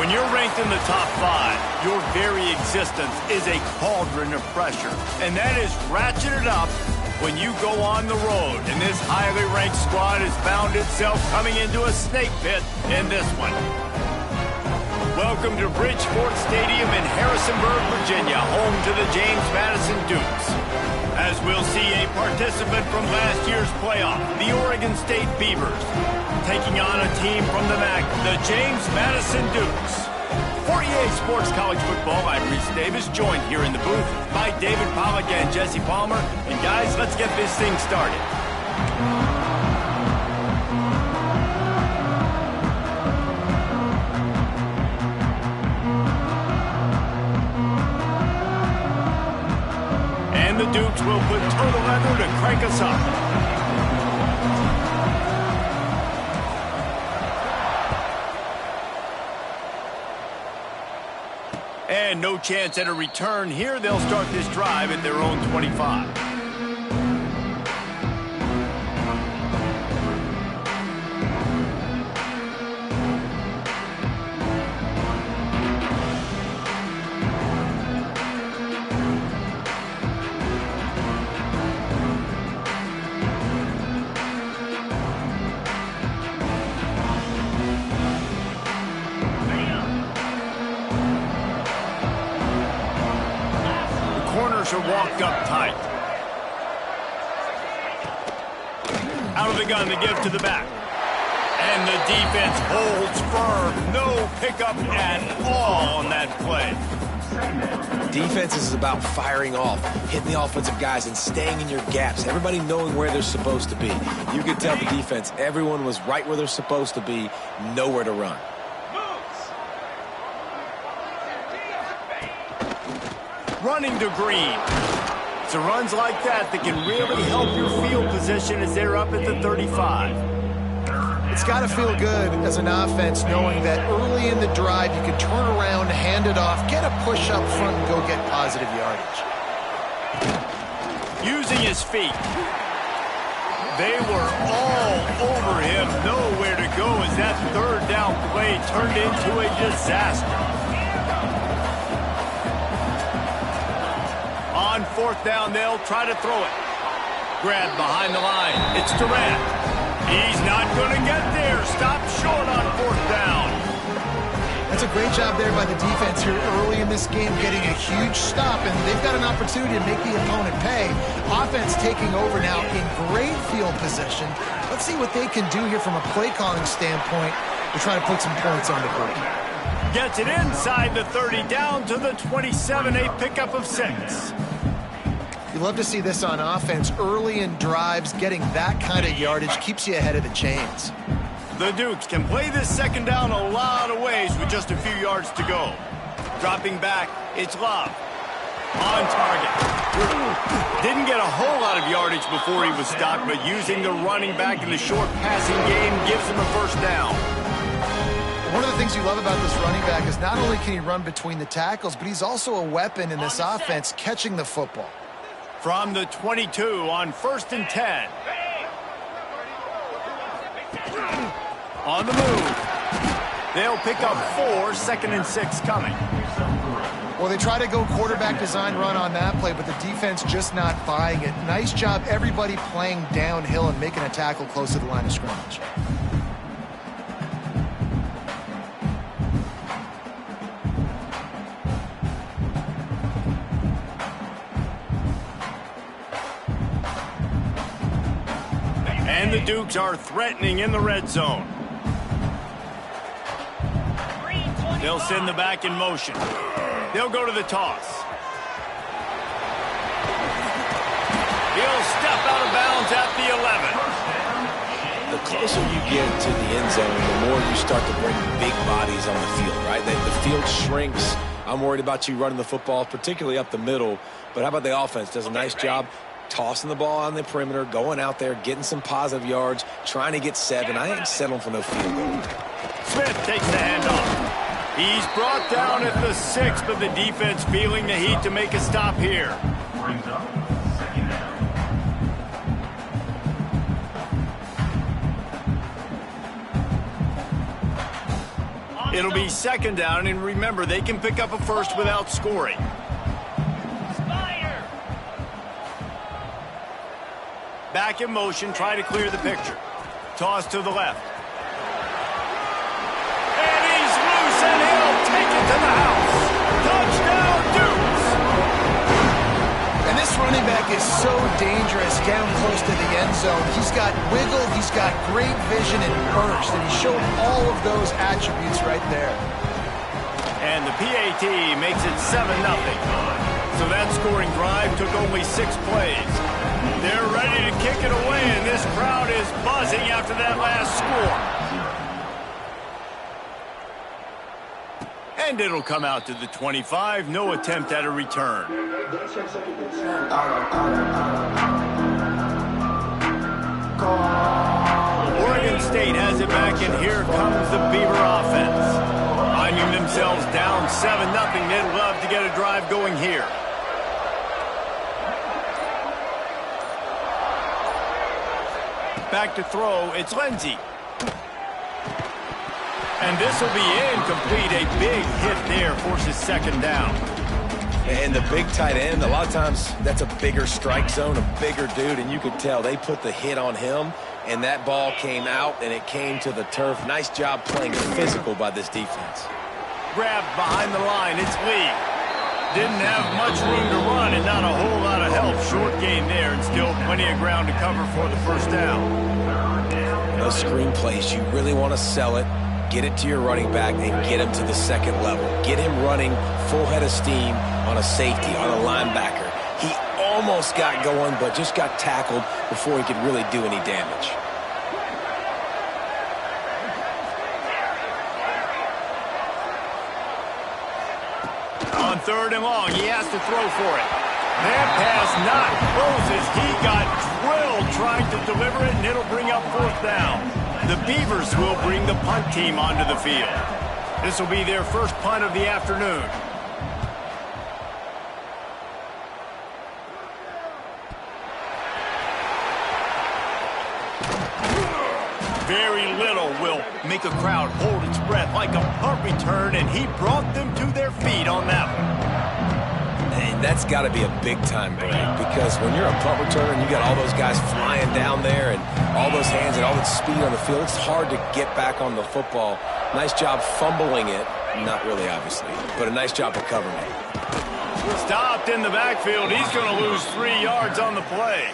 When you're ranked in the top 5, your very existence is a cauldron of pressure. And that is ratcheted up when you go on the road. And this highly ranked squad has found itself coming into a snake pit in this one. Welcome to Bridgeport Stadium in Harrisonburg, Virginia, home to the James Madison Dukes. As we'll see a participant from last year's playoff, the Oregon State Beavers, taking on a team from the MAC, the James Madison Dukes. For EA Sports College Football, I'm Reese Davis, joined here in the booth by David Pollack and Jesse Palmer. And guys, let's get this thing started. And the Dukes will put total leather to crank us up. And no chance at a return here. They'll start this drive at their own 25. Are walked up tight. Out of the gun to give to the back. And the defense holds firm. No pickup at all on that play. Defense is about firing off, hitting the offensive guys, and staying in your gaps. Everybody knowing where they're supposed to be. You could tell the defense, everyone was right where they're supposed to be, nowhere to run. Running to Green. It's runs like that can really help your field position as they're up at the 35. It's got to feel good as an offense knowing that early in the drive you can turn around, hand it off, get a push up front, and go get positive yardage. Using his feet. They were all over him. Nowhere to go as that third down play turned into a disaster. On fourth down, they'll try to throw it. Grab behind the line. It's Durant. He's not going to get there. Stop short on fourth down. That's a great job there by the defense here early in this game, getting a huge stop, and they've got an opportunity to make the opponent pay. Offense taking over now in great field position. Let's see what they can do here from a play calling standpoint to try to put some points on the board. Gets it inside the 30, down to the 27, a pickup of 6. You love to see this on offense. Early in drives, getting that kind of yardage keeps you ahead of the chains. The Dukes can play this second down a lot of ways with just a few yards to go. Dropping back, it's Love. On target. Didn't get a whole lot of yardage before he was stopped, but using the running back in the short passing game gives him a first down. One of the things you love about this running back is not only can he run between the tackles, but he's also a weapon in this offense catching the football. From the 22 on 1st and 10. On the move. They'll pick up 4, 2nd and 6 coming. Well, they try to go quarterback design run on that play, but the defense just not buying it. Nice job, everybody playing downhill and making a tackle close to the line of scrimmage. And the Dukes are threatening in the red zone. They'll send the back in motion. They'll go to the toss. He'll step out of bounds at the 11. The closer you get to the end zone, the more you start to bring big bodies on the field, right? The field shrinks. I'm worried about you running the football, particularly up the middle. But how about the offense? Does a nice job tossing the ball on the perimeter, going out there, getting some positive yards, trying to get 7. I ain't settling for no field goal. Smith takes the handoff. He's brought down at the 6, but the defense feeling the heat to make a stop here. It'll be second down, and remember, they can pick up a first without scoring. Back in motion, try to clear the picture. Toss to the left. And he's loose, and he'll take it to the house. Touchdown, Dukes! And this running back is so dangerous down close to the end zone. He's got wiggle, he's got great vision and burst, and he showed all of those attributes right there. And the PAT makes it 7-0. So that scoring drive took only 6 plays. They're ready to kick it away, and this crowd is buzzing after that last score. And it'll come out to the 25. No attempt at a return. Oregon State has it back, and here comes the Beaver offense. Finding themselves down 7-0, they'd love to get a drive going here. Back to throw, it's Lindsey. And this will be incomplete. A big hit there forces second down. And the big tight end, a lot of times that's a bigger strike zone, a bigger dude, and you could tell they put the hit on him, and that ball came out, and it came to the turf. Nice job playing physical by this defense. Grabbed behind the line, it's Lee. Didn't have much room to run and not a whole lot of help. Short gain there and still plenty of ground to cover for the first down. Those screen plays, you really want to sell it, get it to your running back, and get him to the second level. Get him running full head of steam on a safety, on a linebacker. He almost got going, but just got tackled before he could really do any damage. On third and long, he has to throw for it. That pass not closes. He got drilled trying to deliver it, and it'll bring up fourth down. The Beavers will bring the punt team onto the field. This will be their first punt of the afternoon. Very little will make a crowd hold its breath like a punt return, and he brought them to their feet on that one. And that's got to be a big-time break, because when you're a punt returner and you got all those guys flying down there and all those hands and all that speed on the field, it's hard to get back on the football. Nice job fumbling it. Not really, obviously, but a nice job recovering it. Stopped in the backfield. He's going to lose 3 yards on the play.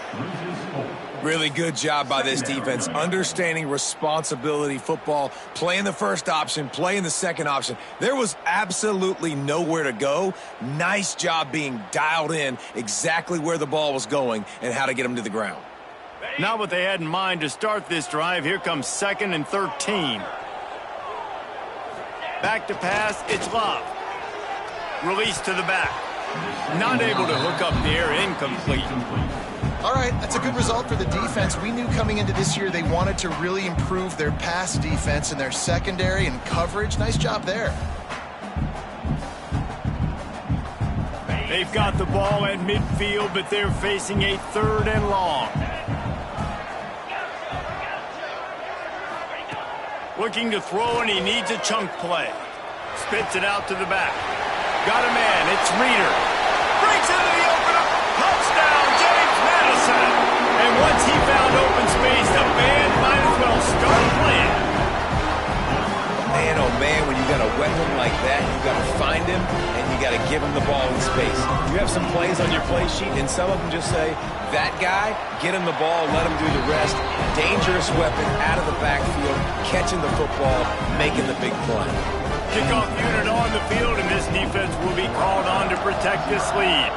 Really good job by this defense, understanding responsibility football, playing the first option, playing the second option. There was absolutely nowhere to go. Nice job being dialed in exactly where the ball was going and how to get them to the ground. Not what they had in mind to start this drive. Here comes 2nd and 13. Back to pass, it's Love. Release to the back. Not able to hook up there, incomplete. All right, that's a good result for the defense. We knew coming into this year they wanted to really improve their pass defense and their secondary and coverage. Nice job there. They've got the ball at midfield, but they're facing a 3rd and long. Looking to throw, and he needs a chunk play. Spits it out to the back. Got a man, it's Reeder. Breaks into the opener. Touchdown, James Madison. And once he found open space, the band might as well start playing. Man, oh man, when you got a weapon like that, you got to find him and you got to give him the ball in space. You have some plays on your play sheet, and some of them just say, that guy, get him the ball, let him do the rest. Dangerous weapon out of the backfield, catching the football, making the big play. Kickoff unit on the field, and this defense will be called on to protect this lead.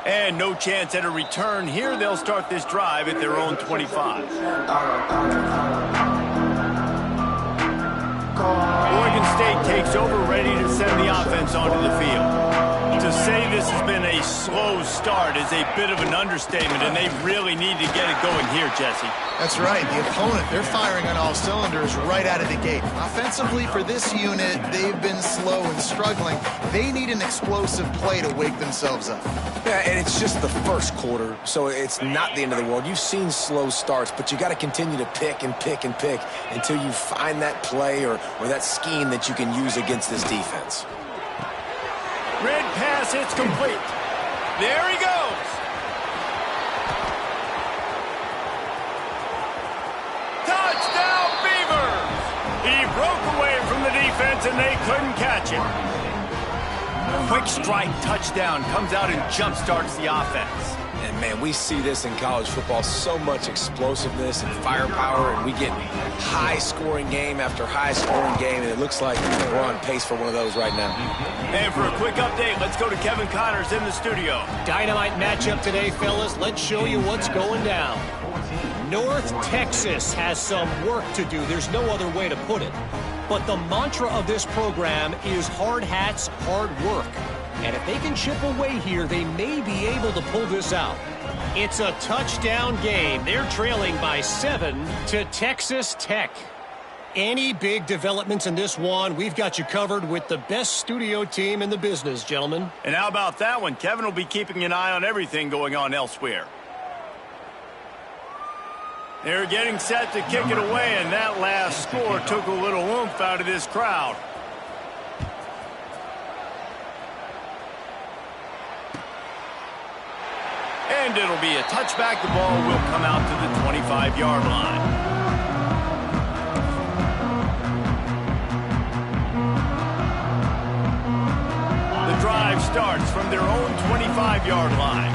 And no chance at a return here. They'll start this drive at their own 25. Oregon State takes over, ready to send the offense onto the field. To To say this has been a slow start is a bit of an understatement, and they really need to get it going here, Jesse. That's right. The opponent, they're firing on all cylinders right out of the gate. Offensively, for this unit, they've been slow and struggling. They need an explosive play to wake themselves up. Yeah, and it's just the first quarter, so it's not the end of the world. You've seen slow starts, but you got to continue to pick and pick and pick until you find that play or that scheme that you can use against this defense. Red pass, it's complete. There he goes. Touchdown, Beavers! He broke away from the defense, and they couldn't catch him. Quick strike touchdown comes out and jump-starts the offense. And, man, we see this in college football, so much explosiveness and firepower, and we get high-scoring game after high-scoring game, and it looks like we're on pace for one of those right now. And for a quick update, let's go to Kevin Connors in the studio. Dynamite matchup today, fellas. Let's show you what's going down. North Texas has some work to do. There's no other way to put it. But the mantra of this program is hard hats, hard work. And if they can chip away here, they may be able to pull this out. It's a touchdown game. They're trailing by 7 to Texas Tech. Any big developments in this one, we've got you covered with the best studio team in the business, gentlemen. And how about that one? Kevin will be keeping an eye on everything going on elsewhere. They're getting set to kick it away, and that last score took a little oomph out of this crowd. And it'll be a touchback. The ball will come out to the 25-yard line. The drive starts from their own 25-yard line.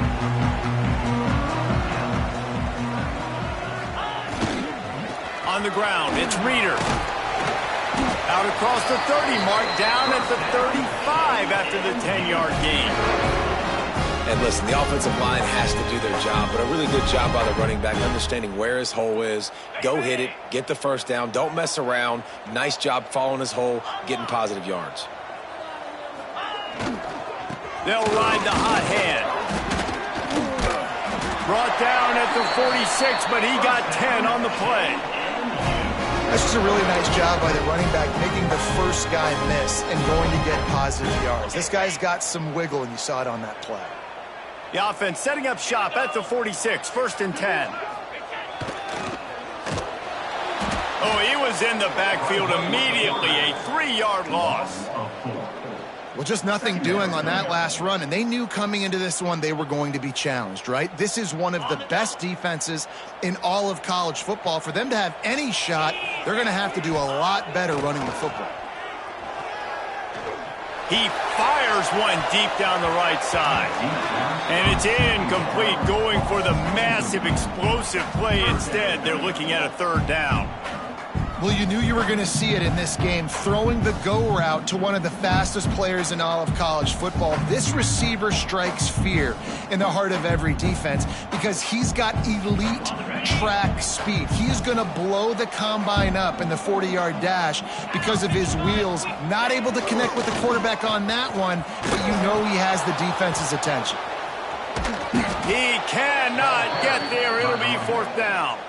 On the ground, it's Reeder. Out across the 30, marked down at the 35 after the 10-yard gain. And listen, the offensive line has to do their job, but a really good job by the running back understanding where his hole is. Go hit it, get the first down, don't mess around. Nice job following his hole, getting positive yards. They'll ride the hot hand. Brought down at the 46, but he got 10 on the play. That's just a really nice job by the running back, making the first guy miss and going to get positive yards. This guy's got some wiggle, and you saw it on that play. The offense setting up shop at the 46, 1st and 10. Oh, he was in the backfield immediately, a 3-yard loss. Well, just nothing doing on that last run, and they knew coming into this one they were going to be challenged, right? This is one of the best defenses in all of college football. For them to have any shot, they're going to have to do a lot better running the football. He fires one deep down the right side. And it's incomplete, going for the massive explosive play instead. They're looking at a 3rd down. Well, you knew you were going to see it in this game, throwing the go route to one of the fastest players in all of college football. This receiver strikes fear in the heart of every defense because he's got elite track speed. He's going to blow the combine up in the 40-yard dash because of his wheels. Not able to connect with the quarterback on that one, but you know he has the defense's attention. He cannot get there. It'll be 4th down.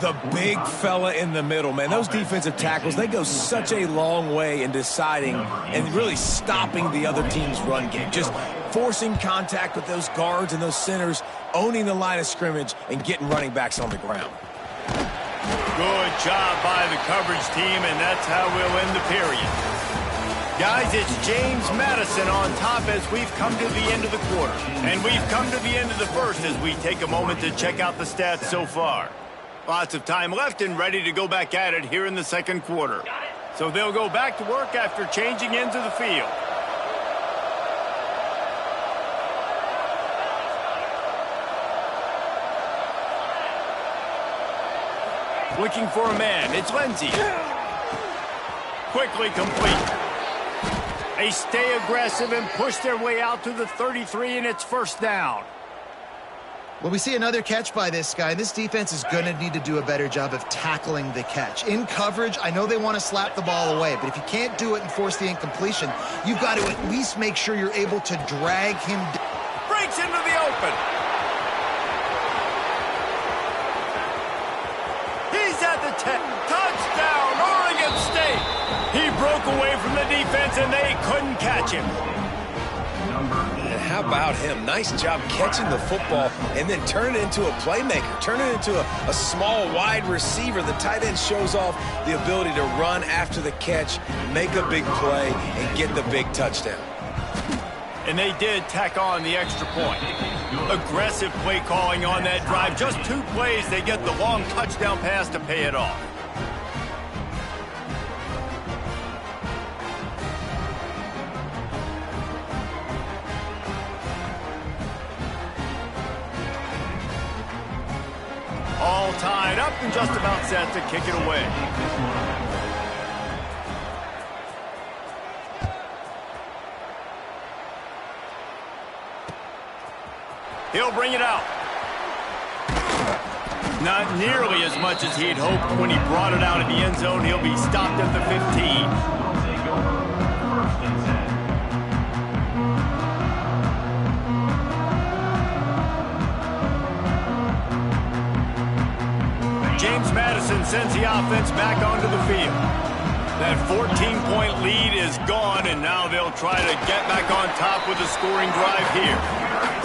The big fella in the middle, man. Those defensive tackles, they go such a long way in deciding and really stopping the other team's run game. Just forcing contact with those guards and those centers, owning the line of scrimmage, and getting running backs on the ground. Good job by the coverage team, and that's how we'll end the period. Guys, it's James Madison on top as we've come to the end of the quarter. And we've come to the end of the first as we take a moment to check out the stats so far. Lots of time left and ready to go back at it here in the 2nd quarter. So they'll go back to work after changing into the field. Looking for a man. It's Lindsey. Quickly complete. They stay aggressive and push their way out to the 33, and it's 1st down. Well, we see another catch by this guy. This defense is going to need to do a better job of tackling the catch. In coverage, I know they want to slap the ball away, but if you can't do it and force the incompletion, you've got to at least make sure you're able to drag him down. Breaks into the open. He's at the 10. Touchdown, Oregon State. He broke away from the defense, and they couldn't catch him. And how about him? Nice job catching the football and then turn it into a playmaker. Turn it into a small, wide receiver. The tight end shows off the ability to run after the catch, make a big play, and get the big touchdown. And they did tack on the extra point. Aggressive play calling on that drive. Just 2 plays, they get the long touchdown pass to pay it off. All tied up and just about set to kick it away. He'll bring it out. Not nearly as much as he'd hoped when he brought it out of the end zone. He'll be stopped at the 15. James Madison sends the offense back onto the field. That 14-point lead is gone, and now they'll try to get back on top with a scoring drive here.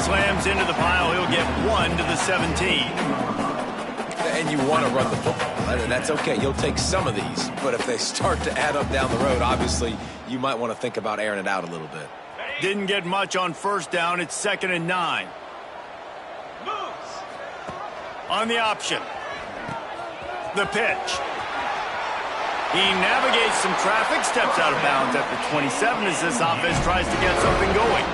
Slams into the pile. He'll get 1 to the 17. And you want to run the football, and that's okay. You'll take some of these, but if they start to add up down the road, obviously you might want to think about airing it out a little bit. Didn't get much on first down. It's 2nd and 9. On the option. The pitch. He navigates some traffic, steps out of bounds at the 27 as this offense tries to get something going.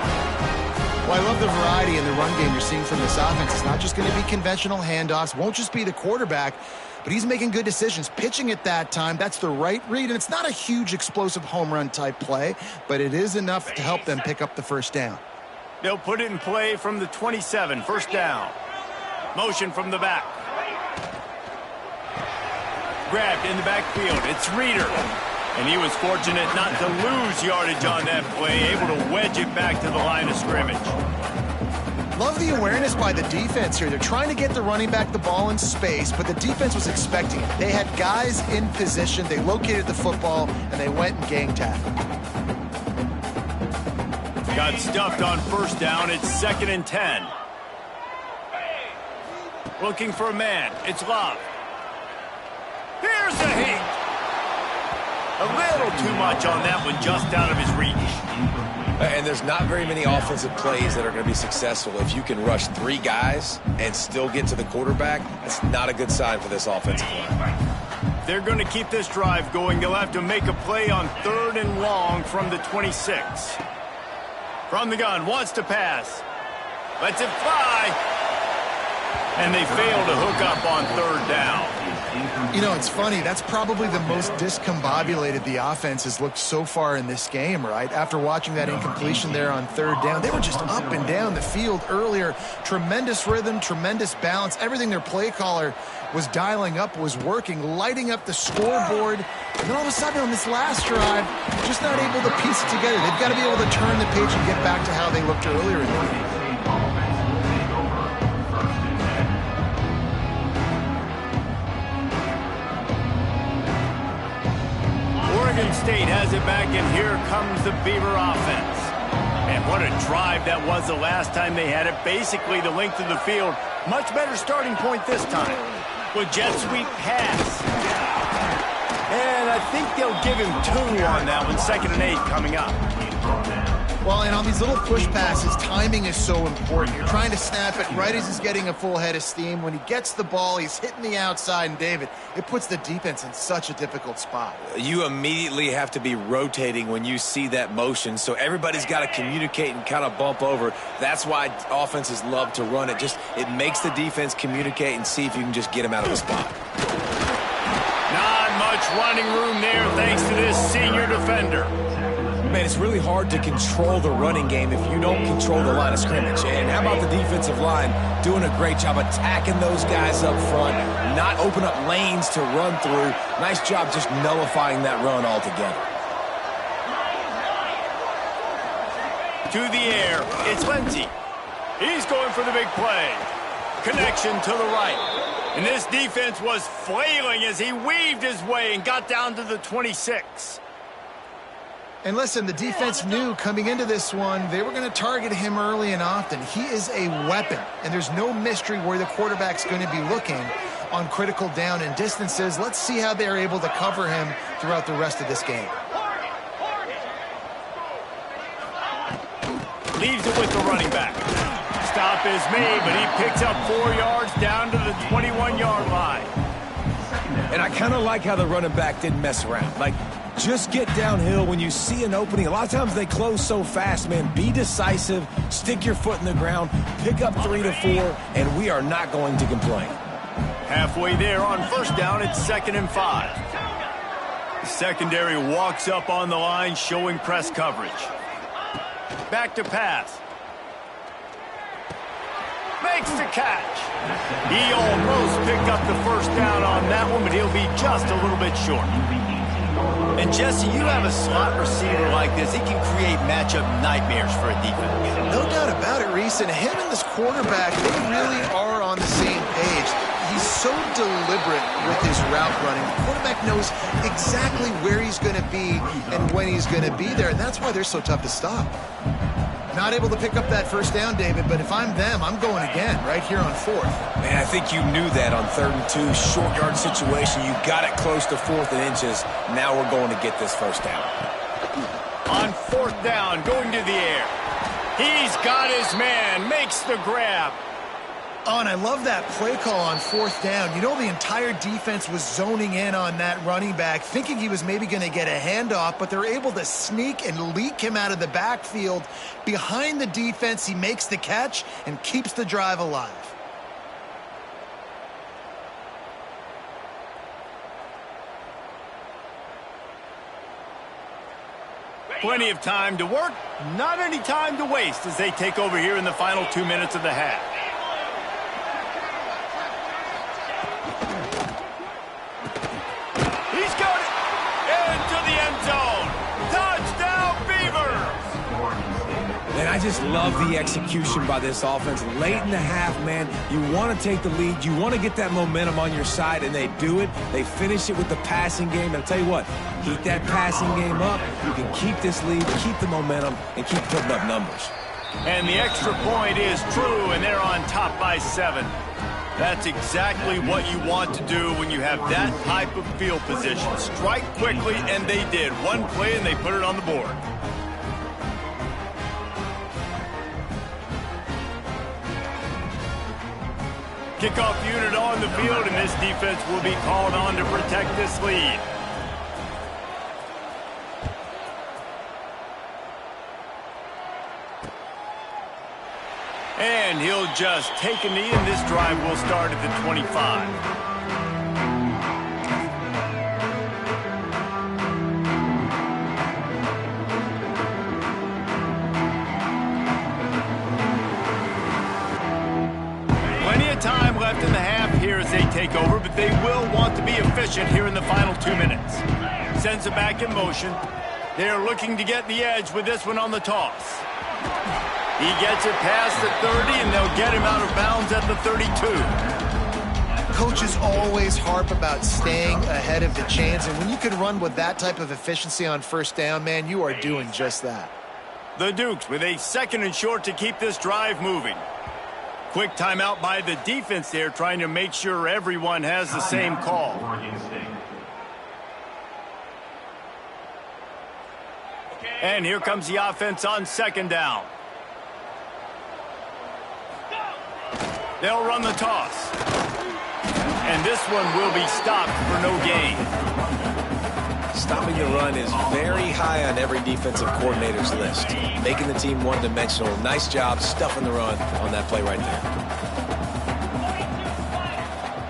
Well, I love the variety in the run game you're seeing from this offense. It's not just going to be conventional handoffs. Won't just be the quarterback, but he's making good decisions. Pitching at that time, that's the right read, and it's not a huge explosive home run type play, but it is enough to help them pick up the first down. They'll put it in play from the 27, first down. Motion from the back. Grabbed in the backfield. It's Reeder. And he was fortunate not to lose yardage on that play, able to wedge it back to the line of scrimmage. Love the awareness by the defense here. They're trying to get the running back the ball in space, but the defense was expecting it. They had guys in position. They located the football, and they went and gang tackled. Got stuffed on first down. It's 2nd and 10. Looking for a man. It's Love. Here's the heat. A little too much on that one, just out of his reach. And there's not very many offensive plays that are going to be successful. If you can rush 3 guys and still get to the quarterback, that's not a good sign for this offensive line. They're going to keep this drive going. They'll have to make a play on 3rd and long from the 26. From the gun, wants to pass. Lets it fly. And they fail to hook up on 3rd down. You know, it's funny. That's probably the most discombobulated the offense has looked so far in this game, right? After watching that incompletion there on 3rd down, they were just up and down the field earlier. Tremendous rhythm, tremendous balance. Everything their play caller was dialing up was working, lighting up the scoreboard. And then all of a sudden on this last drive, just not able to piece it together. They've got to be able to turn the page and get back to how they looked earlier in the game. Oregon State has it back, and here comes the Beaver offense. And what a drive that was the last time they had it. Basically the length of the field. Much better starting point this time. With jet sweep pass. And I think they'll give him 2 on that one. 2nd and 8 coming up. Well, and on these little push passes, timing is so important. You're trying to snap it right as he's getting a full head of steam. When he gets the ball, he's hitting the outside, and David, it puts the defense in such a difficult spot. You immediately have to be rotating when you see that motion, so everybody's got to communicate and kind of bump over. That's why offenses love to run it. It makes the defense communicate and see if you can just get him out of the spot. Not much running room there thanks to this senior defender. Man, it's really hard to control the running game if you don't control the line of scrimmage. And how about the defensive line doing a great job attacking those guys up front, not open up lanes to run through. Nice job just nullifying that run altogether. To the air, it's Lindsey. He's going for the big play. Connection to the right. And this defense was flailing as he weaved his way and got down to the 26. And listen, the defense knew coming into this one, they were going to target him early and often. He is a weapon, and there's no mystery where the quarterback's going to be looking on critical down and distances. Let's see how they're able to cover him throughout the rest of this game. Leaves it with the running back. Stop is made, but he picks up 4 yards down to the 21-yard line. And I kind of like how the running back didn't mess around. Like, just get downhill when you see an opening. A lot of times they close so fast, man. Be decisive, stick your foot in the ground, pick up 3 to 4, and we are not going to complain. Halfway there on first down, it's 2nd and 5. The secondary walks up on the line, showing press coverage. Back to pass. Makes the catch. He almost picked up the first down on that one, but he'll be just a little bit short. And Jesse, you have a slot receiver like this, he can create matchup nightmares for a defense. No doubt about it, Reese. And him and this quarterback, they really are on the same page. He's so deliberate with his route running. The quarterback knows exactly where he's going to be and when he's going to be there, and that's why they're so tough to stop. Not able to pick up that first down, David, but if I'm them, I'm going again right here on 4th. Man, I think you knew that on 3rd and 2, short yard situation. You got it close to 4th and inches. Now we're going to get this first down. On 4th down, going to the air. He's got his man, makes the grab. Oh, and I love that play call on 4th down. You know, the entire defense was zoning in on that running back, thinking he was maybe going to get a handoff, but they're able to sneak and leak him out of the backfield. Behind the defense, he makes the catch and keeps the drive alive. Plenty of time to work, not any time to waste as they take over here in the final 2 minutes of the half. He's got it into the end zone. Touchdown, Beavers! Man, I just love the execution by this offense. Late in the half, man, you want to take the lead. You want to get that momentum on your side, and they do it. They finish it with the passing game. And I'll tell you what, keep that passing game up. You can keep this lead, keep the momentum, and keep putting up numbers. And the extra point is true, and they're on top by 7. That's exactly what you want to do when you have that type of field position. Strike quickly, and they did. One play, and they put it on the board. Kickoff unit on the field, and this defense will be called on to protect this lead. And he'll just take a knee, and this drive will start at the 25. Time left in the half here as they take over, but they will want to be efficient here in the final 2 minutes. Sends it back in motion. They're looking to get the edge with this one on the toss. He gets it past the 30, and they'll get him out of bounds at the 32. Coaches always harp about staying ahead of the chains, and when you can run with that type of efficiency on first down, man, you are doing just that. The Dukes with a 2nd and short to keep this drive moving. Quick timeout by the defense there, trying to make sure everyone has the same call. And here comes the offense on 2nd down. They'll run the toss. And this one will be stopped for no gain. Stopping the run is very high on every defensive coordinator's list. Making the team one-dimensional. Nice job stuffing the run on that play right there.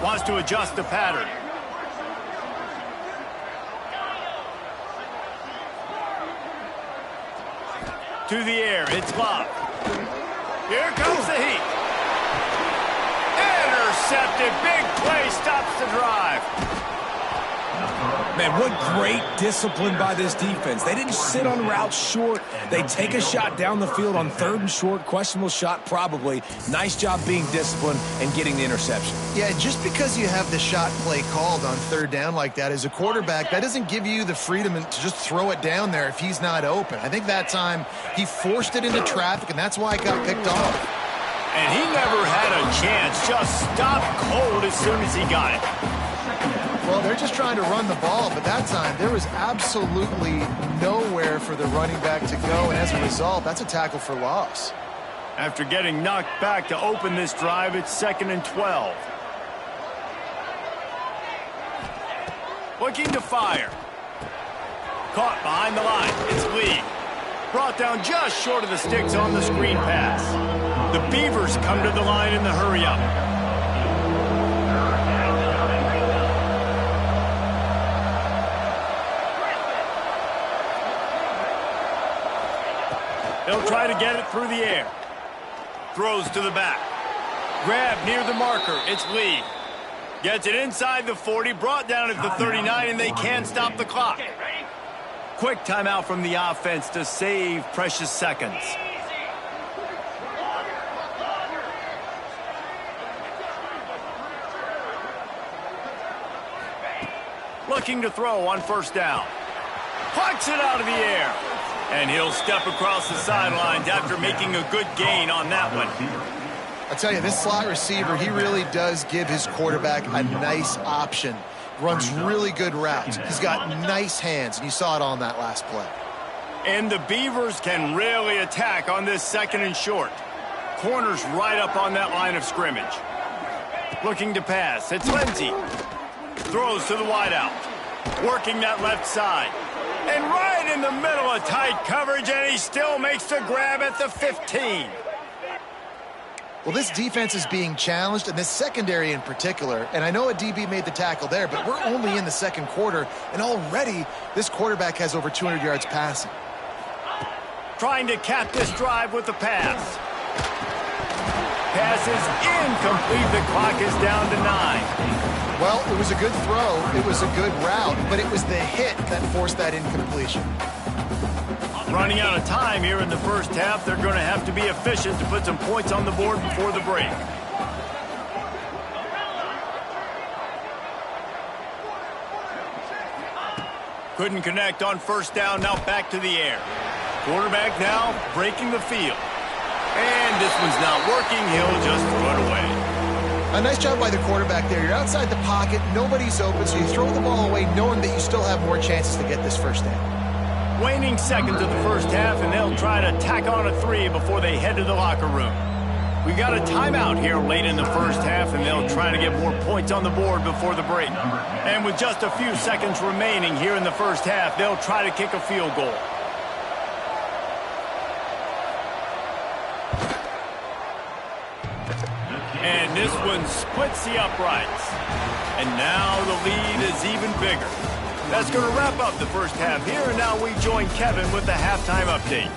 Wants to adjust the pattern. To the air, it's Love. Here comes the heat. Intercepted, big play, stops the drive. Man, what great discipline by this defense. They didn't sit on routes short. They take a shot down the field on 3rd and short. Questionable shot, probably. Nice job being disciplined and getting the interception. Yeah, just because you have the shot play called on 3rd down like that as a quarterback, that doesn't give you the freedom to just throw it down there if he's not open. I think that time he forced it into traffic, and that's why it got picked off. And he never had a chance. Just stopped cold as soon as he got it. Well, they're just trying to run the ball, but that time there was absolutely nowhere for the running back to go, and as a result, that's a tackle for loss. After getting knocked back to open this drive, it's 2nd and 12. Looking to fire. Caught behind the line. It's Lee. Brought down just short of the sticks on the screen pass. The Beavers come to the line in the hurry-up. They'll try to get it through the air. Throws to the back. Grab near the marker. It's Lee. Gets it inside the 40, brought down at the 39, and they can't stop the clock. Quick timeout from the offense to save precious seconds. Looking to throw on 1st down. Plucks it out of the air. And he'll step across the sidelines after making a good gain on that one. I tell you, this slot receiver, he really does give his quarterback a nice option. Runs really good routes. He's got nice hands, and you saw it on that last play. And the Beavers can really attack on this 2nd and short. Corners right up on that line of scrimmage. Looking to pass. It's Lindsey. Throws to the wideout. Working that left side. And right in the middle of tight coverage, and he still makes the grab at the 15. Well, this defense is being challenged, and this secondary in particular, and I know a DB made the tackle there, but we're only in the 2nd quarter, and already this quarterback has over 200 yards passing. Trying to cap this drive with the pass. Pass is incomplete. The clock is down to 9. Well, it was a good throw, it was a good route, but it was the hit that forced that incompletion. Running out of time here in the 1st half, they're going to have to be efficient to put some points on the board before the break. Couldn't connect on 1st down, now back to the air. Quarterback now breaking the field. And this one's not working, he'll just throw it away. A nice job by the quarterback there. You're outside the pocket, nobody's open, so you throw the ball away knowing that you still have more chances to get this 1st down. Waning seconds of the 1st half, and they'll try to tack on a 3 before they head to the locker room. We got a timeout here late in the 1st half, and they'll try to get more points on the board before the break. And with just a few seconds remaining here in the 1st half, they'll try to kick a field goal. And this one splits the uprights. And now the lead is even bigger. That's going to wrap up the 1st half here, and now we join Kevin with the halftime update.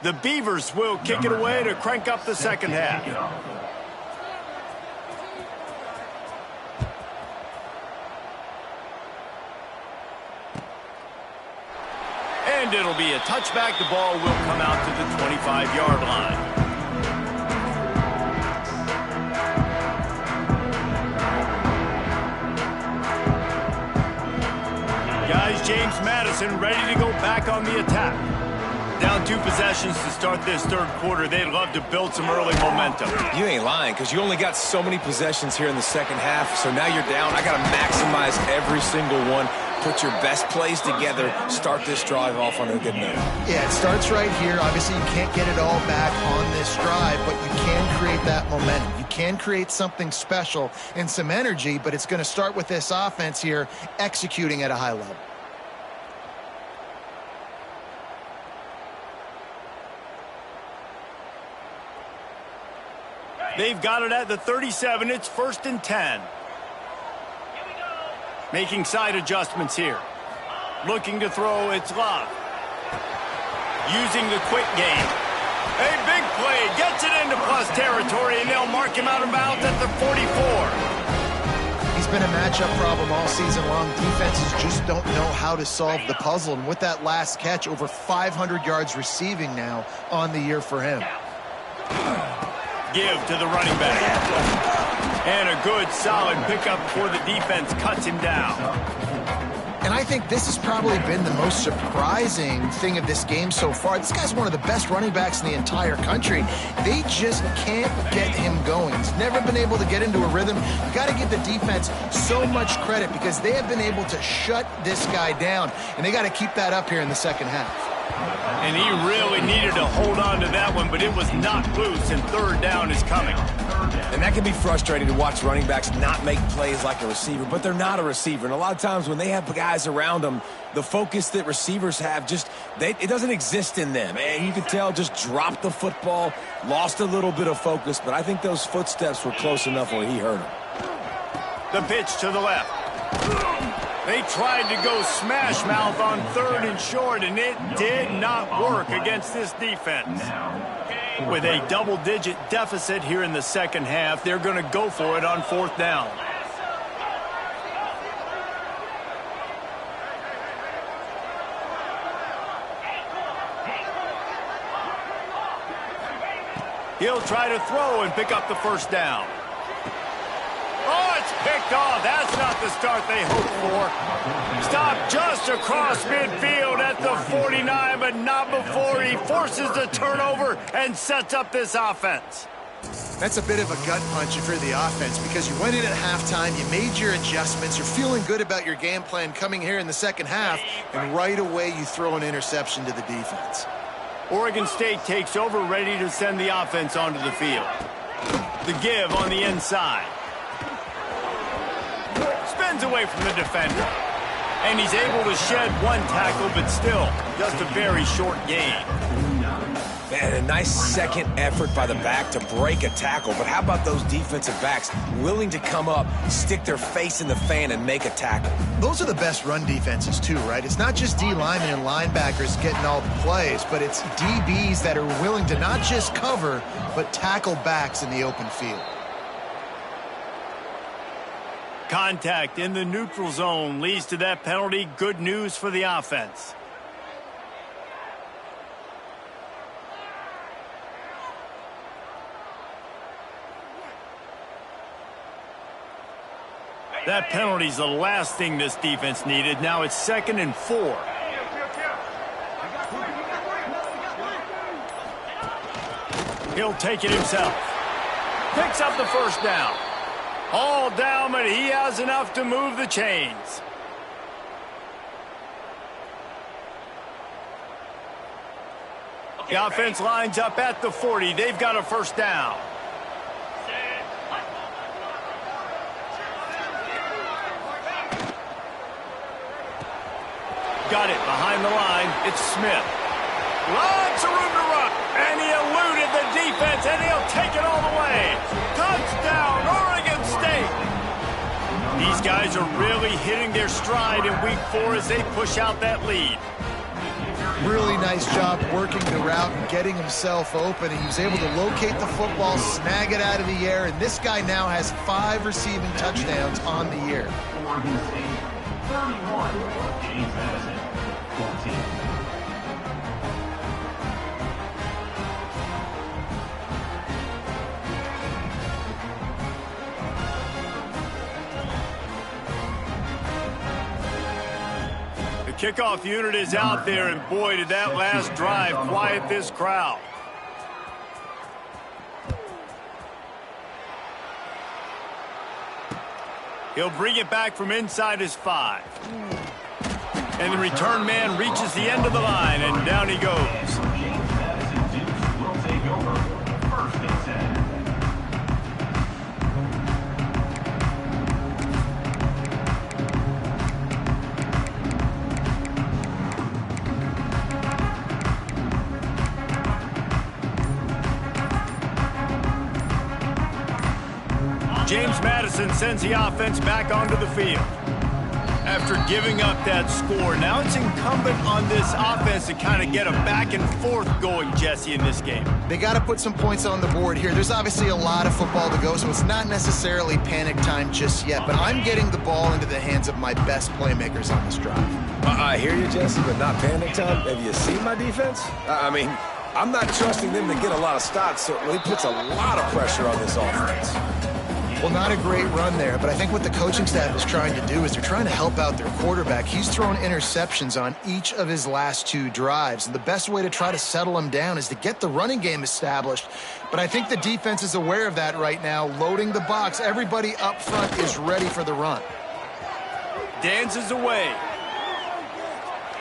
The Beavers will kick it away to crank up the 2nd half. And it'll be a touchback. The ball will come out to the 25-yard line. Guys, James Madison ready to go back on the attack. Down 2 possessions to start this third quarter. They'd love to build some early momentum. You ain't lying, because you only got so many possessions here in the second half, so now you're down. I got to maximize every single one. Put your best plays together. Start this drive off on a good note. Yeah, it starts right here. Obviously, you can't get it all back on this drive, but you can create that momentum. You can create something special and some energy, but it's going to start with this offense here executing at a high level. They've got it at the 37. It's 1st and 10. Making side adjustments here. Looking to throw, it's Love. Using the quick game. A big play, gets it into plus territory, and they'll mark him out of bounds at the 44. He's been a matchup problem all season long. Defenses just don't know how to solve the puzzle, and with that last catch, over 500 yards receiving now on the year for him. Give to the running back. And a good, solid pickup before the defense cuts him down. And I think this has probably been the most surprising thing of this game so far. This guy's one of the best running backs in the entire country. They just can't get him going. He's never been able to get into a rhythm. You got to give the defense so much credit because they have been able to shut this guy down, and they got to keep that up here in the second half. And he really needed to hold on to that one, but it was not loose, and third down is coming. And that can be frustrating to watch running backs not make plays like a receiver, but they're not a receiver. And a lot of times when they have guys around them, the focus that receivers have it doesn't exist in them. And you can tell just dropped the football, lost a little bit of focus, but I think those footsteps were close enough where he hurt him. The pitch to the left. They tried to go smash mouth on 3rd and short, and it did not work against this defense. With a double-digit deficit here in the second half, they're going to go for it on 4th down. He'll try to throw and pick up the 1st down. Oh, it's picked off. That's not the start they hoped for. Stopped just across midfield at the 49, but not before he forces the turnover and sets up this offense. That's a bit of a gut punch if you're the offense because you went in at halftime, you made your adjustments, you're feeling good about your game plan coming here in the second half, and right away you throw an interception to the defense. Oregon State takes over, ready to send the offense onto the field. The give on the inside. Spins away from the defender. And he's able to shed one tackle, but still just a very short gain. Man, a nice second effort by the back to break a tackle. But how about those defensive backs willing to come up, stick their face in the fan, and make a tackle? Those are the best run defenses, too, right? It's not just D linemen and linebackers getting all the plays, but it's DBs that are willing to not just cover, but tackle backs in the open field. Contact in the neutral zone leads to that penalty. Good news for the offense. That penalty's the last thing this defense needed. Now it's 2nd and 4. He'll take it himself. Picks up the 1st down. All down, but he has enough to move the chains. The offense lines up at the 40. They've got a 1st down. Got it behind the line. It's Smith. Lots of room to run. And he eluded the defense, and he'll take it all the way. Touchdown, Oregon State. These guys are really hitting their stride in week 4 as they push out that lead. Really nice job working the route and getting himself open. He was able to locate the football, snag it out of the air, and this guy now has 5 receiving touchdowns on the year. Oregon State, 31, James Madison, 14. Kickoff unit is out there, and boy, did that last drive quiet this crowd. He'll bring it back from inside his 5. And the return man reaches the end of the line, and down he goes. Will take over. First and 10. James Madison sends the offense back onto the field. After giving up that score, now it's incumbent on this offense to kind of get a back and forth going, Jesse, in this game. They got to put some points on the board here. There's obviously a lot of football to go, so it's not necessarily panic time just yet, but I'm getting the ball into the hands of my best playmakers on this drive. I hear you, Jesse, but not panic time. Have you seen my defense? I mean, I'm not trusting them to get a lot of stops, so it puts a lot of pressure on this offense. Well, not a great run there, but I think what the coaching staff is trying to do is they're trying to help out their quarterback. He's thrown interceptions on each of his last 2 drives, and the best way to try to settle him down is to get the running game established. But I think the defense is aware of that right now, loading the box. Everybody up front is ready for the run. Dances away.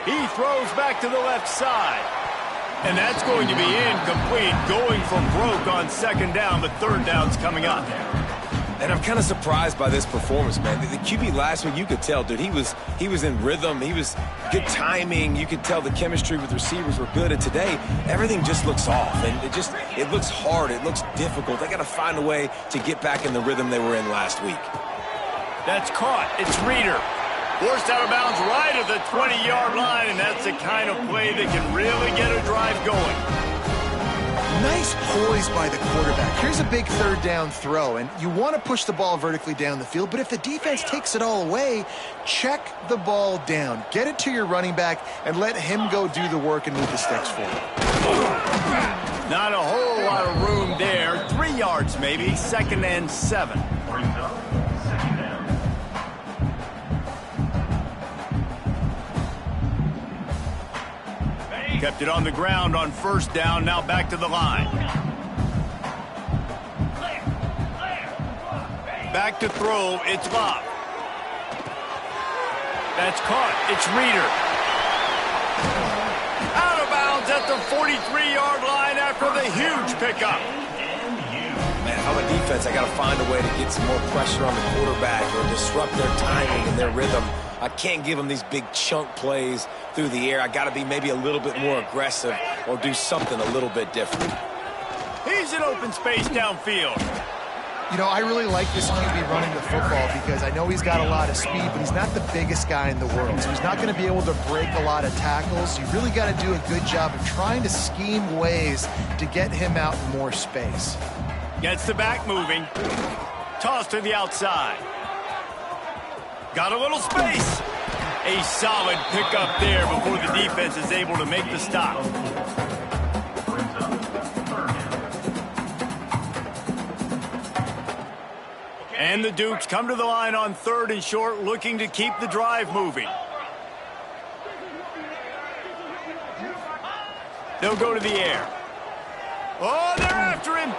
He throws back to the left side. And that's going to be incomplete, going for broke on second down, but third down's coming up. And I'm kind of surprised by this performance, man. The QB last week, you could tell, dude, he was in rhythm. He was good timing. You could tell the chemistry with receivers were good. And today, everything just looks off. And it looks hard. It looks difficult. They got to find a way to get back in the rhythm they were in last week. That's caught. It's Reeder. Forced out of bounds right at the 20-yard line, and that's the kind of play that can really get a drive going. Nice poise by the quarterback. Here's a big third down throw, and you want to push the ball vertically down the field, but if the defense takes it all away, check the ball down. Get it to your running back and let him go do the work and move the sticks forward. Not a whole lot of room there. 3 yards maybe, 2nd and 7. Kept it on the ground on first down, now back to the line. Back to throw, it's Love. That's caught, it's Reeder. Out of bounds at the 43-yard line after the huge pickup. Man, if I'm a defense, I got to find a way to get some more pressure on the quarterback or disrupt their timing and their rhythm. I can't give them these big chunk plays through the air. I got to be maybe a little bit more aggressive or do something a little bit different. He's in open space downfield. You know, I really like this QB running the football because I know he's got a lot of speed, but he's not the biggest guy in the world. So he's not going to be able to break a lot of tackles. You really got to do a good job of trying to scheme ways to get him out in more space. Gets the back moving. Toss to the outside. Got a little space. A solid pickup there before the defense is able to make the stop. And the Dukes come to the line on 3rd and short, looking to keep the drive moving. They'll go to the air. Oh, they're after him.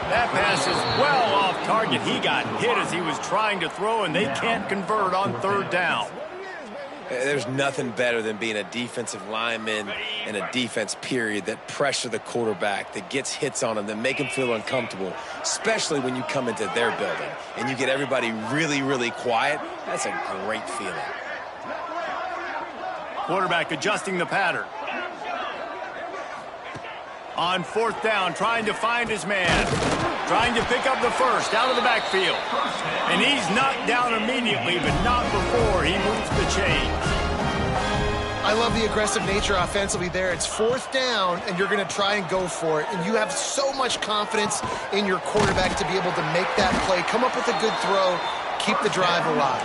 That pass is well off target. He got hit as he was trying to throw, and they can't convert on 3rd down. There's nothing better than being a defensive lineman and a defense period that pressure the quarterback, that gets hits on him, that make him feel uncomfortable, especially when you come into their building and you get everybody really, really quiet. That's a great feeling. Quarterback adjusting the pattern. On 4th down, trying to find his man. Trying to pick up the first out of the backfield. And he's knocked down immediately, but not before he moves the chains. I love the aggressive nature offensively there. It's 4th down, and you're going to try and go for it. And you have so much confidence in your quarterback to be able to make that play, come up with a good throw, keep the drive alive.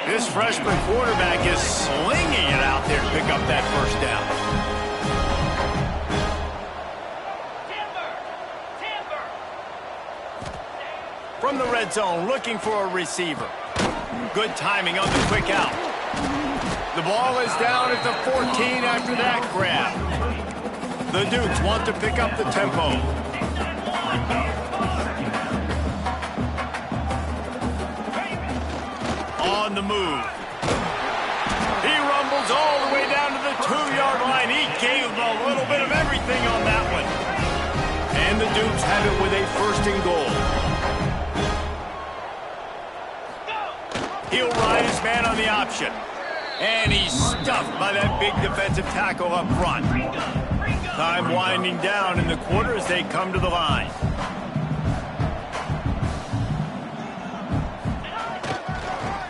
This freshman quarterback is slinging it out there to pick up that first down. From the red zone, looking for a receiver. Good timing on the quick out. The ball is down at the 14 after that grab. The Dukes want to pick up the tempo. On the move. He rumbles all the way down to the 2-yard line. He gave a little bit of everything on that one. And the Dukes have it with a 1st and goal. He'll ride his man on the option. And he's stuffed by that big defensive tackle up front. Time winding down in the quarter as they come to the line.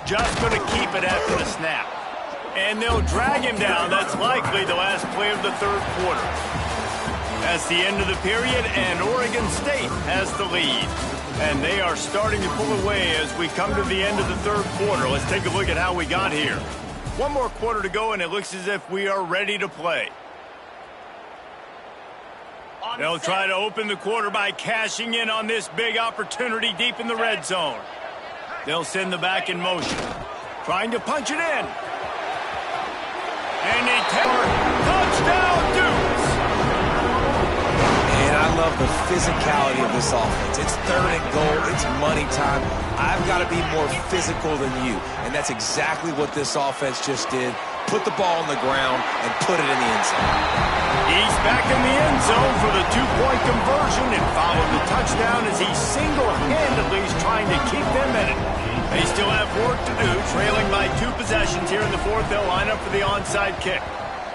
Just going to keep it after the snap. And they'll drag him down. That's likely the last play of the 3rd quarter. That's the end of the period, and Oregon State has the lead. And they are starting to pull away as we come to the end of the 3rd quarter. Let's take a look at how we got here. One more quarter to go, and it looks as if we are ready to play. They'll try to open the quarter by cashing in on this big opportunity deep in the red zone. They'll send the back in motion. Trying to punch it in. And they touchdown Dukes! And I love the physicality of this offense. It's 3rd and goal. It's money time. I've got to be more physical than you. And that's exactly what this offense just did. Put the ball on the ground and put it in the end zone. He's back in the end zone for the 2-point conversion and followed the touchdown as he single-handedly is trying to keep them in it. They still have work to do, trailing by 2 possessions here in the 4th. They'll line up for the onside kick.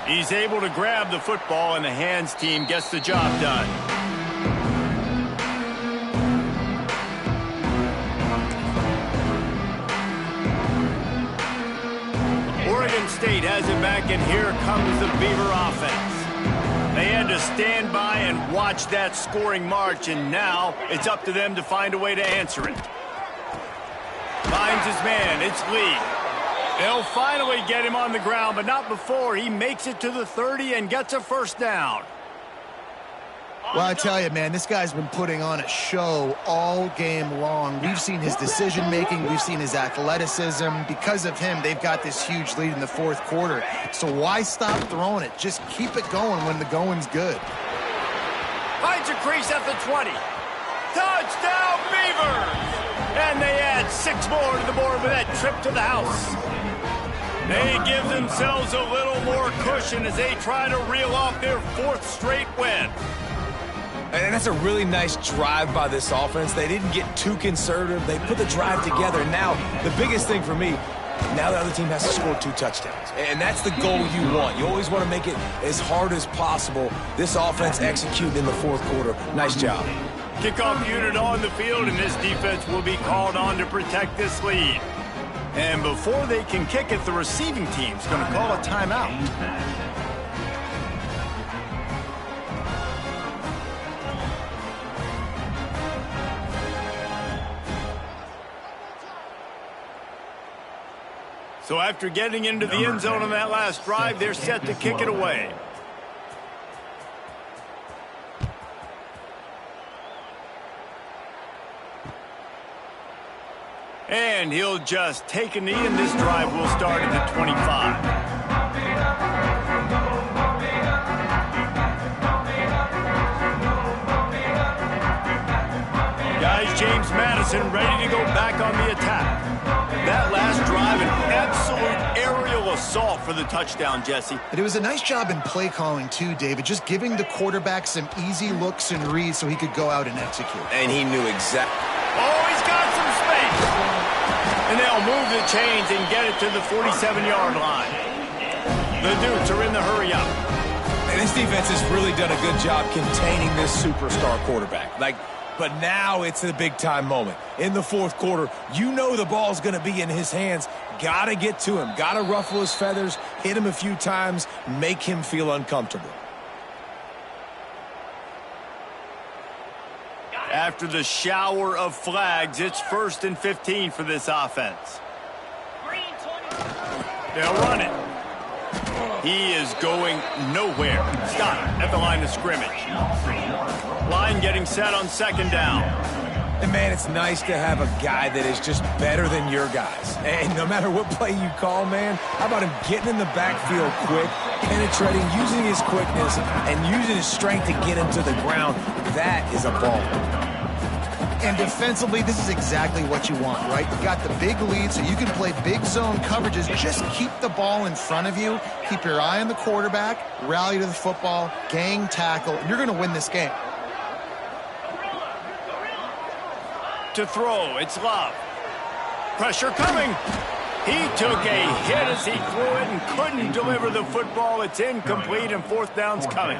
He's able to grab the football, and the hands team gets the job done. Oregon State has it back, and here comes the Beaver offense. They had to stand by and watch that scoring march, and now it's up to them to find a way to answer it. Finds his man. It's Lee. They'll finally get him on the ground, but not before he makes it to the 30 and gets a 1st down. Well, I tell you, man, this guy's been putting on a show all game long. We've seen his decision-making. We've seen his athleticism. Because of him, they've got this huge lead in the 4th quarter. So why stop throwing it? Just keep it going when the going's good. Finds a crease at the 20. Touchdown, Beavers! And they add 6 more to the board with that trip to the house. They give themselves a little more cushion as they try to reel off their 4th straight win. And that's a really nice drive by this offense. They didn't get too conservative. They put the drive together. Now, the biggest thing for me, now the other team has to score 2 touchdowns. And that's the goal you want. You always want to make it as hard as possible. This offense executed in the 4th quarter. Nice job. Kickoff unit on the field, and this defense will be called on to protect this lead. And before they can kick it, the receiving team's going to call a timeout. So after getting into the end zone on that last drive, they're set to kick it away. And he'll just take a knee, and this drive will start at the 25. Guys, James Madison ready to go back on the attack. That last drive, an absolute aerial assault for the touchdown, Jesse. But it was a nice job in play calling, too, David, just giving the quarterback some easy looks and reads so he could go out and execute. And he knew exactly. Oh, he's got some space. And they'll move the chains and get it to the 47-yard line. The Dukes are in the hurry-up. And this defense has really done a good job containing this superstar quarterback. But now it's the big-time moment. In the 4th quarter, you know the ball's going to be in his hands. Got to get to him. Got to ruffle his feathers, hit him a few times, make him feel uncomfortable. After the shower of flags, it's 1st and 15 for this offense. They'll run it. He is going nowhere. Stop at the line of scrimmage. Line getting set on 2nd down. And, man, it's nice to have a guy that is just better than your guys. And no matter what play you call, man, how about him getting in the backfield quick, penetrating, using his quickness, and using his strength to get him to the ground. That is a ball. And defensively, this is exactly what you want, right? You got the big lead, so you can play big zone coverages. Just keep the ball in front of you. Keep your eye on the quarterback, rally to the football, gang tackle, and you're going to win this game. To throw, it's Love. Pressure coming. He took a hit as he threw it and couldn't deliver the football. It's incomplete, and fourth down's coming.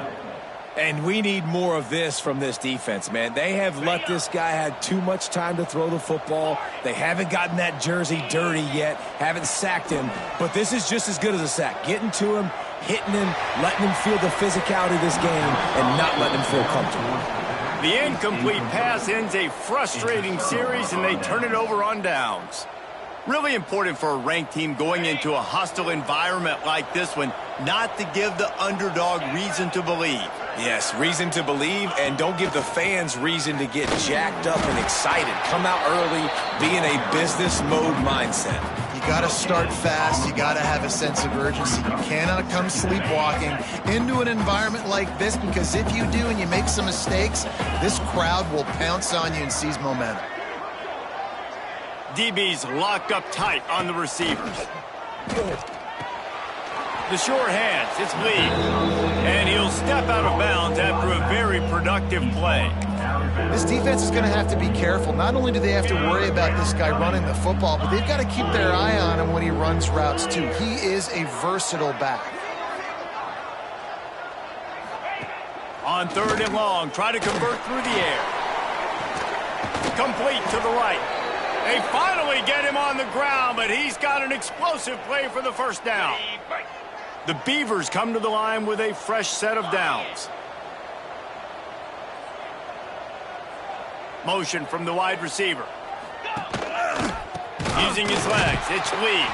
And we need more of this from this defense, man. They have let this guy have too much time to throw the football. They haven't gotten that jersey dirty yet, haven't sacked him. But this is just as good as a sack. Getting to him, hitting him, letting him feel the physicality of this game, and not letting him feel comfortable. The incomplete pass ends a frustrating series, and they turn it over on downs. Really important for a ranked team going into a hostile environment like this one, not to give the underdog reason to believe. Yes, reason to believe, and don't give the fans reason to get jacked up and excited. Come out early, be in a business mode mindset. You got to start fast. You got to have a sense of urgency. You cannot come sleepwalking into an environment like this, because if you do and you make some mistakes, this crowd will pounce on you and seize momentum. DB's locked up tight on the receivers. The sure hands, it's Lee. And he'll step out of bounds after a very productive play. This defense is going to have to be careful. Not only do they have to worry about this guy running the football, but they've got to keep their eye on him when he runs routes too. He is a versatile back. On third and long, try to convert through the air. Complete to the right. They finally get him on the ground, but he's got an explosive play for the first down. The Beavers come to the line with a fresh set of downs. Motion from the wide receiver. Using his legs, it's Lee.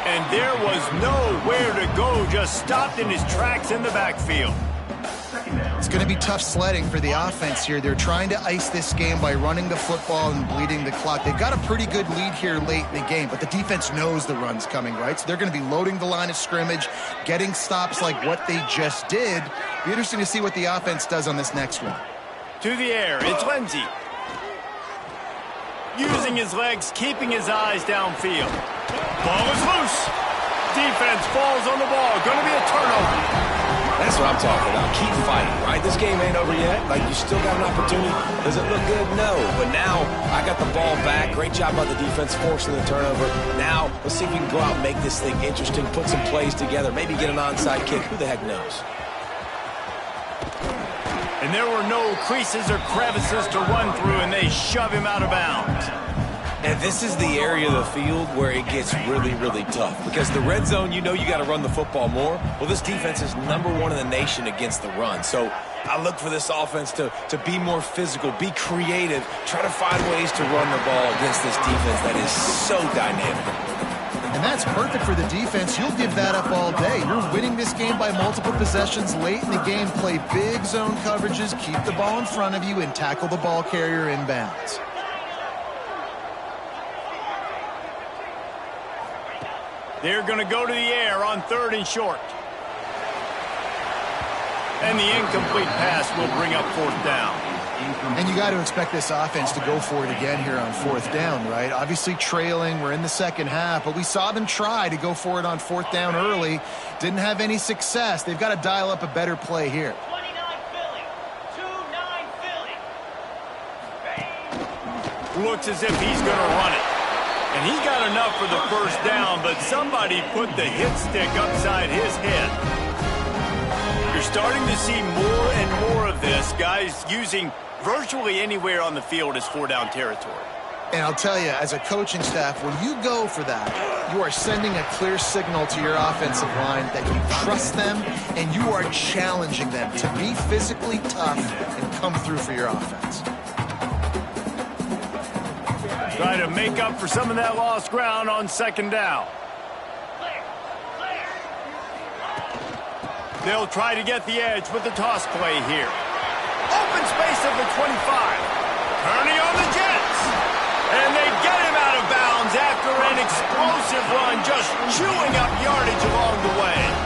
And there was nowhere to go, just stopped in his tracks in the backfield. It's going to be tough sledding for the offense here. They're trying to ice this game by running the football and bleeding the clock. They've got a pretty good lead here late in the game, but the defense knows the run's coming, right? So they're going to be loading the line of scrimmage, getting stops like what they just did. Be interesting to see what the offense does on this next one. To the air, it's Lindsey. Using his legs, keeping his eyes downfield. Ball is loose. Defense falls on the ball. Going to be a turnover. That's what I'm talking about. Keep fighting, right? This game ain't over yet. Like, you still got an opportunity. Does it look good? No. But now I got the ball back. Great job by the defense forcing the turnover. Now let's see if we can go out and make this thing interesting, put some plays together, maybe get an onside kick. Who the heck knows? And there were no creases or crevices to run through, and they shove him out of bounds. And this is the area of the field where it gets really, really tough. Because the red zone, you know you got to run the football more. Well, this defense is #1 in the nation against the run. So I look for this offense to be more physical, be creative, try to find ways to run the ball against this defense that is so dynamic. And that's perfect for the defense. You'll give that up all day. You're winning this game by multiple possessions late in the game. Play big zone coverages, keep the ball in front of you, and tackle the ball carrier inbounds. They're going to go to the air on third and short. And the incomplete pass will bring up fourth down. And you got to expect this offense to go for it again here on fourth down, right? Obviously trailing, we're in the second half, but we saw them try to go for it on fourth down early. Didn't have any success. They've got to dial up a better play here. 29 Philly. 2-9 Philly. Looks as if he's going to run it. And he got enough for the first down, but somebody put the hit stick upside his head. You're starting to see more and more of this, guys using virtually anywhere on the field as four-down territory. And I'll tell you, as a coaching staff, when you go for that, you are sending a clear signal to your offensive line that you trust them and you are challenging them to be physically tough and come through for your offense. Try to make up for some of that lost ground on second down. They'll try to get the edge with the toss play here. Open space of the 25. Turning on the jet. just chewing up yardage along the way.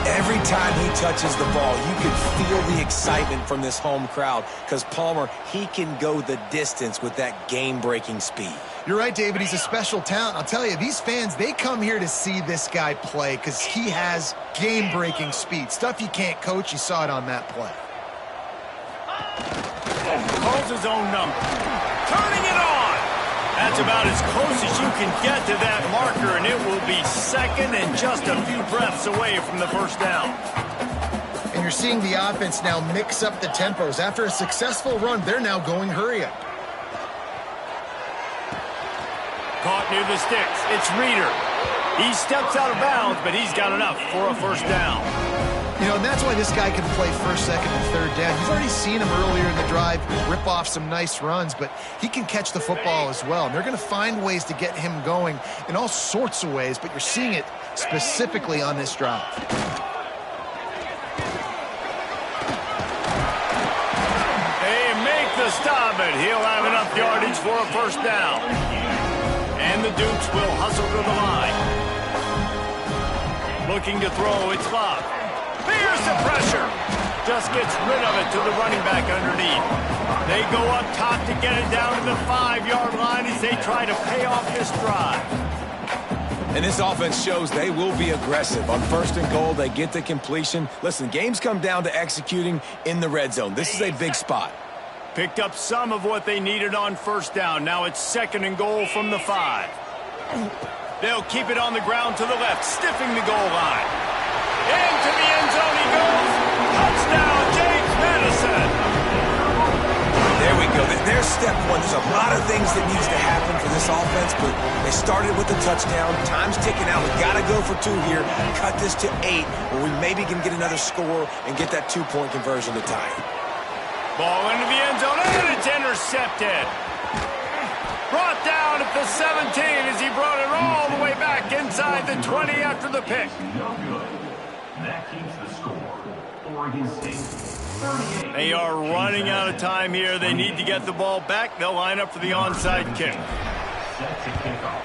Every time he touches the ball, you can feel the excitement from this home crowd because Palmer, he can go the distance with that game-breaking speed. You're right, David. He's a special talent. I'll tell you, these fans, they come here to see this guy play because he has game-breaking speed. Stuff you can't coach. You saw it on that play. Calls his own number. Turning it on. That's about as close as you can get to that marker, and it will be second and just a few breaths away from the first down. And you're seeing the offense now mix up the tempos. After a successful run, they're now going hurry up. Caught near the sticks. It's Reeder. He steps out of bounds, but he's got enough for a first down. You know, and that's why this guy can play first, second, and third down. You've already seen him earlier in the drive rip off some nice runs, but he can catch the football as well. And they're going to find ways to get him going in all sorts of ways, but you're seeing it specifically on this drive. They make the stop, and he'll have enough yardage for a first down. And the Dukes will hustle to the line. Looking to throw, it's Love. Here's the pressure. Just gets rid of it to the running back underneath. They go up top to get it down to the 5-yard line as they try to pay off this drive. And this offense shows they will be aggressive. On first and goal, they get the completion. Listen, games come down to executing in the red zone. This is a big spot. Picked up some of what they needed on first down. Now it's second and goal from the 5. They'll keep it on the ground to the left, stiffing the goal line. Into the end zone he goes. Touchdown, James Madison. There we go. There's step one. There's a lot of things that needs to happen for this offense, but they started with the touchdown. Time's ticking out. We got to go for 2 here. Cut this to 8, where we maybe can get another score and get that 2-point conversion to tie it. Ball into the end zone, and it's intercepted. Brought down at the 17 as he brought it all the way back inside the 20 after the pick. No good. That keeps the score. Oregon State 38. They are running out of time here. They need to get the ball back. They'll line up for the onside kick. Set to kick off.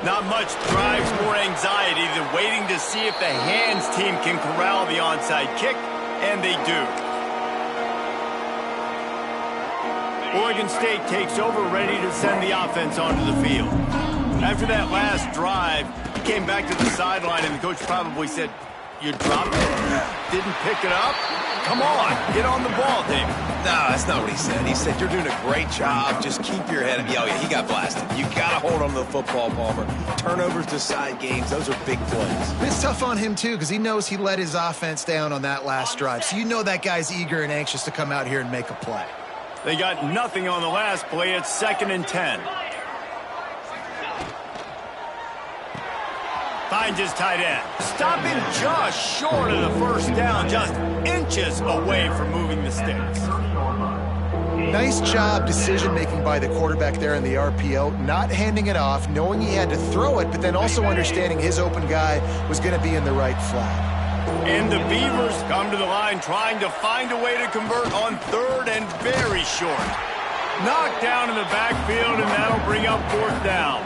Not much drives more anxiety than waiting to see if the hands team can corral the onside kick, and they do. Oregon State takes over, ready to send the offense onto the field. After that last drive, he came back to the sideline, and the coach probably said, "You dropped it? Didn't pick it up? Come on, get on the ball, David." No, that's not what he said. He said, "You're doing a great job. Just keep your head up." Oh, yeah, he got blasted. You got to hold on to the football, Palmer. Turnovers decide games. Those are big plays. It's tough on him, too, because he knows he let his offense down on that last drive. So you know that guy's eager and anxious to come out here and make a play. They got nothing on the last play. It's 2nd and 10. Finds his tight end. Stopping just short of the first down, just inches away from moving the sticks. Nice job decision-making by the quarterback there in the RPO, not handing it off, knowing he had to throw it, but then also understanding his open guy was going to be in the right flat. And the Beavers come to the line trying to find a way to convert on 3rd and very short. Knocked down in the backfield, and that'll bring up 4th down.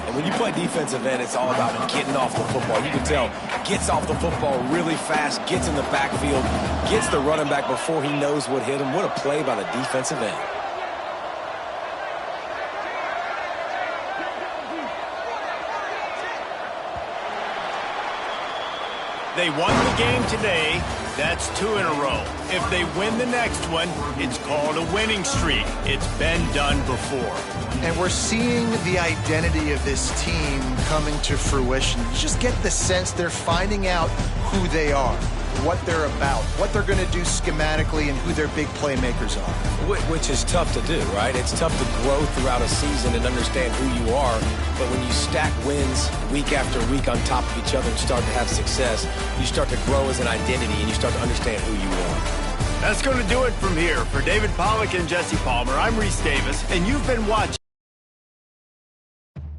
And when you play defensive end, it's all about getting off the football. You can tell, gets off the football really fast, gets in the backfield, gets the running back before he knows what hit him. What a play by the defensive end. They won the game today. That's 2 in a row. If they win the next one, it's called a winning streak. It's been done before. And we're seeing the identity of this team coming to fruition. You just get the sense they're finding out who they are, what they're about, what they're going to do schematically, and who their big playmakers are. Which is tough to do, right? It's tough to grow throughout a season and understand who you are. But when you stack wins week after week on top of each other and start to have success, you start to grow as an identity and you start to understand who you are. That's going to do it from here. For David Pollack and Jesse Palmer, I'm Reese Davis, and you've been watching